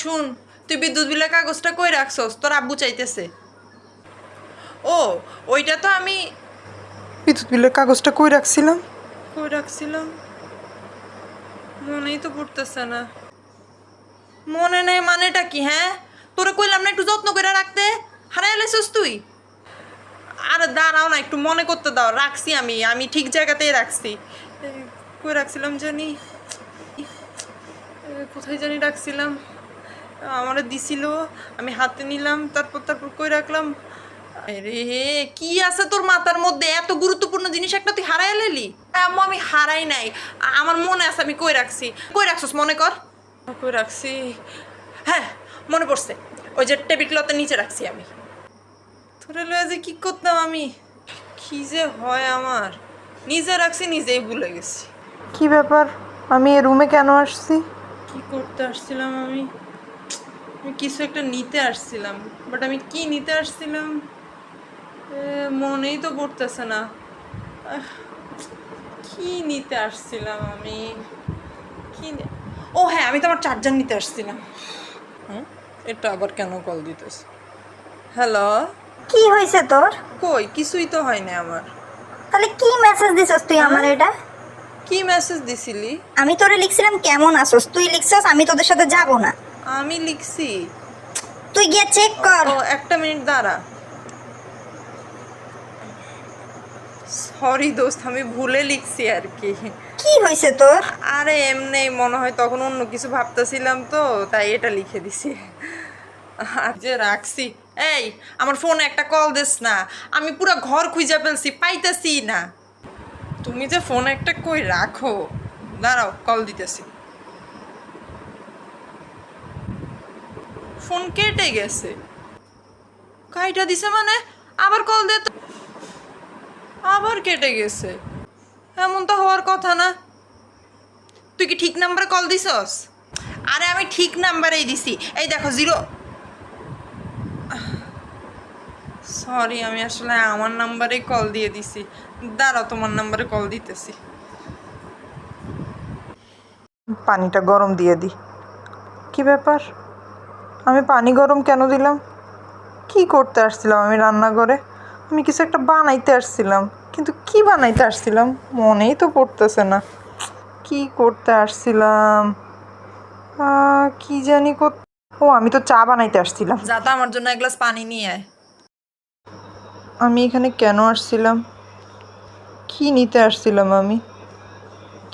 শুন, তুই বিদ্যুৎ বিলের কাগজটা কই রাখছস? তোর আব্বু চাইতেছে। ও, ওইটা তো আমি বিদ্যুৎ বিলের কাগজটা কই রাখছিলাম? কই রাখছিলাম মনেই তো পড়তেছে না। মনে নেই মানেটা কি? হ্যাঁ, তোরে কইলাম না একটু যত্ন করে রাখতে, হারাই লাইছস তুই। আরে দাঁড়াও না, একটু মনে করতে দাও। রাখছি আমি ঠিক জায়গাতেই রাখছি। কই রাখছিলাম জানি, কোথায় জানি রাখছিলাম। আমারে দিছিল, আমি হাতে নিলাম, তারপর কই রাখলাম। আরে কি আছে তোর মাথার মধ্যে? এত গুরুত্বপূর্ণ জিনিস একটা তুই হারাই লাইলি। আম্মু আমি হারাই নাই, আমার মনে আছে আমি কই রাখছি। কই রাখছস মনে কর। কই রাখছি, হ্যাঁ মনে পড়ছে, ওই যে টেবিল ক্লথের নিচে রাখছি আমি। তোরে লয়ে যে কি করতাম আমি, কি যে হয় আমার। নিজে রাখছি, নিজেই ভুলে গেছি। কি ব্যাপার, আমি এ রুমে কেন আসছি? কি করতে আসছিলাম আমি? আমি কিছু একটা নিতে আসছিলাম, বাট আমি কি নিতে আসছিলাম মনেই তো পড়তেছে না। আহ, কি নিতে আসছিলাম আমি? ও হ্যাঁ, আমি তো আমার চার্জার নিতে আসছিলাম। এটা আবার কেন কল দিতেছে? হ্যালো। কি হয়েছে তোর? কই কিছুই তো হয় না আমার। তাহলে কি মেসেজ দিছস তুই আমার? এটা কি মেসেজ দিছিলি? আমি তোরে লিখছিলাম কেমন আছস, তুই লিখছস আমি তোদের সাথে যাব না। আমি লিখছি? তুই গিয়ে চেক কর। ও একটা মিনিট দাঁড়া। সরি দোস্ত, আমি ভুলে লিখছি আর কি। কি হয়েছে তোর? আরে এমনি মনে হয় তখন অন্য কিছু ভাবতেছিলাম তো, তাই এটা লিখে দিছি। আর যে রাখছি। এই আমার ফোনে একটা কল দিস না, আমি পুরো ঘর খুঁজে ফেলছি, পাইতেছি না। তুমি যে ফোন একটা কই রাখো, দাঁড়াও কল দিতেছি। ফোন কেটে গেছে। কাইটা দিছে মানে? আবার কল দে তো। আবার কেটে গেছে। এমন তো হওয়ার কথা না। তুই কি ঠিক নাম্বারে কল দিছস? আরে আমি ঠিক নাম্বারেই দিছি, এই দেখো 0। সরি, আমি আসলে আমার নাম্বারেই কল দিয়ে দিছি। দাঁড়াও তোমার নাম্বারে কল দিতেছি। পানিটা গরম দিয়ে দি। কি ব্যাপার, আমি পানি গরম কেন দিলাম? কি করতে আসছিলাম আমি রান্নাঘরে? আমি কিছু একটা বানাইতে আসছিলাম, কিন্তু কি বানাইতে আসছিলাম মনেই তো পড়তেছে না। কি করতে আসছিলাম কি জানি ও আমি তো চা বানাইতে আসছিলাম। যা তো আমার জন্য এক গ্লাস পানি নিয়ে আয়। আমি এখানে কেন আসছিলাম? কি নিতে আসছিলাম আমি?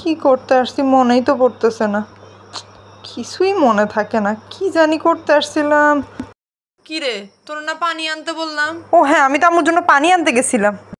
কি করতে আসছি মনেই তো পড়তেছে না। কিছুই মনে থাকে না, কি জানি করতে আসছিলাম। কি রে, তোর না পানি আনতে বললাম? ও হ্যাঁ, আমি তো আম্মুর জন্য পানি আনতে গেছিলাম।